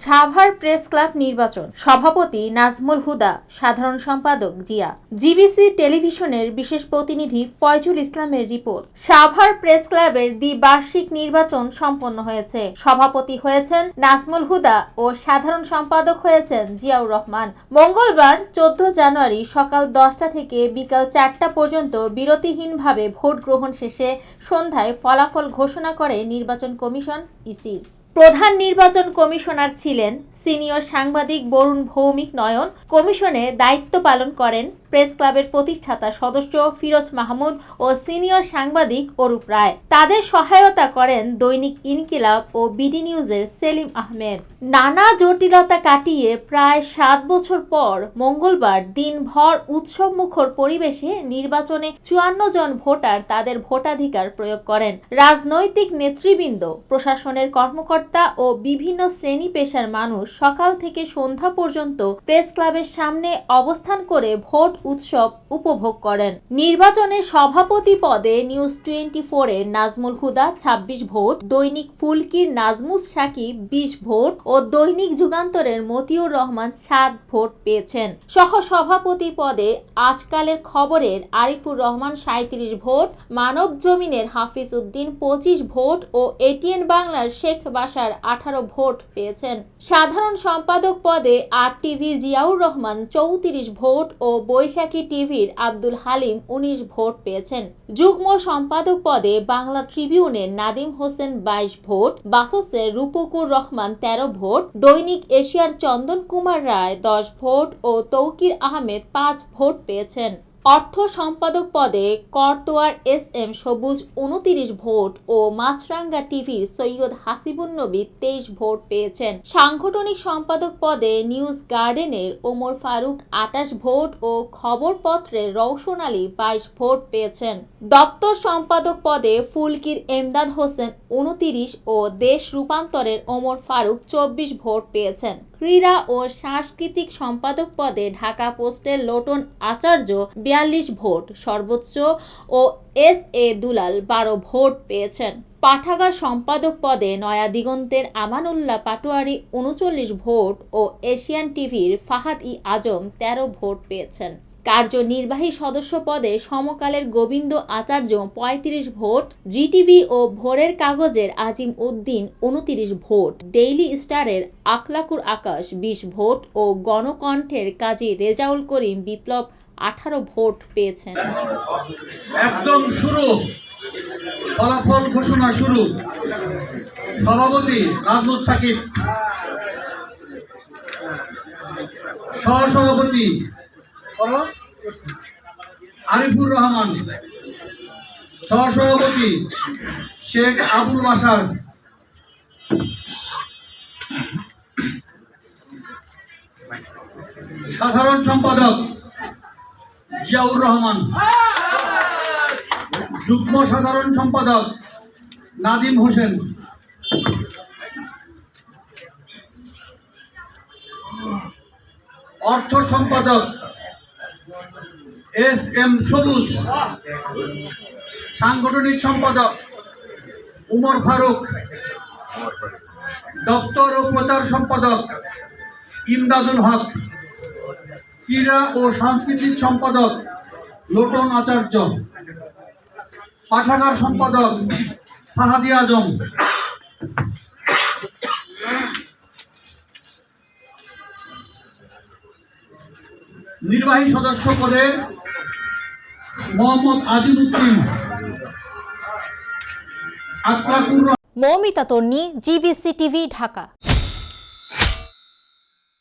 Savar press club নির্বাচন, সভাপতি নাজমুল হুদা, সাধারণ সম্পাদক জিয়া। জিবিসি টেলিভিশনের বিশেষ প্রতিনিধি ফয়জুল ইসলামের রিপোর্ট। সাভার প্রেস ক্লাবের দ্বিবার্ষিক নির্বাচন সম্পন্ন হয়েছে। সভাপতি হয়েছেন নাজমুল হুদা ও সাধারণ সম্পাদক হয়েছেন জিয়াউর রহমান। মঙ্গলবার 14 জানুয়ারি সকাল 10টা থেকে বিকাল 4টা পর্যন্ত বিরতিহীনভাবে ভোট গ্রহণ শেষে সন্ধ্যায় ফলাফল ঘোষণা করে নির্বাচন কমিশন ইসি। প্রধান নির্বাচন কমিশনার ছিলেন সিনিয়র সাংবাদিক বরুণ ভৌমিক নয়ন। কমিশনে দায়িত্ব পালন করেন প্রেস ক্লাবের প্রতিষ্ঠাতা সদস্য ফিরোজ মাহমুদ ও সিনিয়র সাংবাদিক অরূপ রায়। তাদের সহায়তা করেন দৈনিক ইনকিলাব ও বিডি নিউজের সেলিম আহমেদ। নানা জটিলতা কাটিয়ে প্রায় 7 বছর পর মঙ্গলবার দিনভর উৎসবমুখর পরিবেশে নির্বাচনে 54 জন ভোটার তাদের ভোটাধিকার প্রয়োগ করেন। রাজনৈতিক নেতৃবৃন্দ, প্রশাসনের কর্মকর্তা ও বিভিন্ন শ্রেণী পেশার মানুষ সকাল থেকে সন্ধ্যা পর্যন্ত প্রেস ক্লাবের সামনে অবস্থান করে ভোট উৎসব উপভোগ করেন। নির্বাচনে সভাপতি পদে নিউজ 24 এর নাজমুল হুদা 26 ভোট, দৈনিক ফুলকির নাজমুস সাকিব 20 ভোট ও দৈনিক যুগান্তরের মতিউর রহমান 7 ভোট পেয়েছেন। সহ সভাপতি পদে আজকালের খবরের আরিফুর রহমান 37 ভোট, মানব জমিনের Hafiz Uddin 25 vote oh ATN বাংলার শেখ বাসার 18 ভোট পেয়েছেন। সাধারণ সম্পাদক পদে আর টিভির জিয়াউর রহমান 34 ভোট ও বৈশাখী টিভির আব্দুল হালিম 19 ভোট পেয়েছেন। যুগ্ম সম্পাদক পদে বাংলা ট্রিবিউনের নাদিম হোসেন 22 ভোট, বাসসের রূপকুর রহমান 13 ভোট, দৈনিক এশিয়ার চন্দন কুমার রায় 10 vote oh Tauqir Ahmed 5 vote পেয়েছেন। অর্থ সম্পাদক পদে করতোয়ার SM সবুজ 29 ভোট ও মাছরাঙ্গা টিভির সৈয়দ হাসিবুন নবী 23 ভোট পেয়েছেন। সাংগঠনিক সম্পাদক পদে নিউজ গার্ডেনের Omar Faruk 28 vote oh খবরপত্রের Rowshan Ali 22 vote পেয়েছেন। দপ্তর সম্পাদক পদে ফুলকির এমদাদ হোসেন 29 ও দেশ রূপান্তরের ওমর ফারুক 24 ভোট পেয়েছেন। ক্রীড়া ও সাংস্কৃতিক সম্পাদক পদে ঢাকা পোস্টের লোটন আচার্য 42 ভোট সর্বোচ্চ ও SA দুলাল 12 ভোট পেয়েছেন। পাঠাগার সম্পাদক পদে নয়া দিগন্তের Amanullah Patwari 39 vote oh Asian টিভির ফাহাদ আজম 13 ভোট পেয়েছেন। কার্যনির্বাহী সদস্য পদে সমকালের গোবিন্দ আচার্য 35 ভোট, জিটিভি ও ভোরের কাগজের আজিম উদ্দিন 29 ভোট, ডেইলি স্টারের আখলাকুর আকাশ 20 ভোট ও গণকণ্ঠের কাজী রেজাউল করিম বিপ্লব 18 ভোট পেয়েছেন। একদম শুরু, ফলাফল ঘোষণা শুরু। সভাপতি নাজমুস সাকিব, সহসভাপতি আরিফুর রহমান, সহসভাপতি শেখ আবুল বাসার, সাধারণ সম্পাদক জিয়াউর রহমান, যুগ্ম সাধারণ সম্পাদক নাদিম হোসেন, অর্থ সম্পাদক SM সবুজ, সাংগঠনিক সম্পাদক উমর ফারুক, দপ্তর ও প্রচার সম্পাদক ইমদাদুল হক, ক্রীড়া ও সাংস্কৃতিক সম্পাদক লোটন আচার্য, পাঠাগার সম্পাদক ফাহাদ আজম, নির্বাহী সদস্য পদে মোহাম্মদ আজিমউদ্দিন, মৌমিতা তন্নি, জিবিসি টিভি, ঢাকা।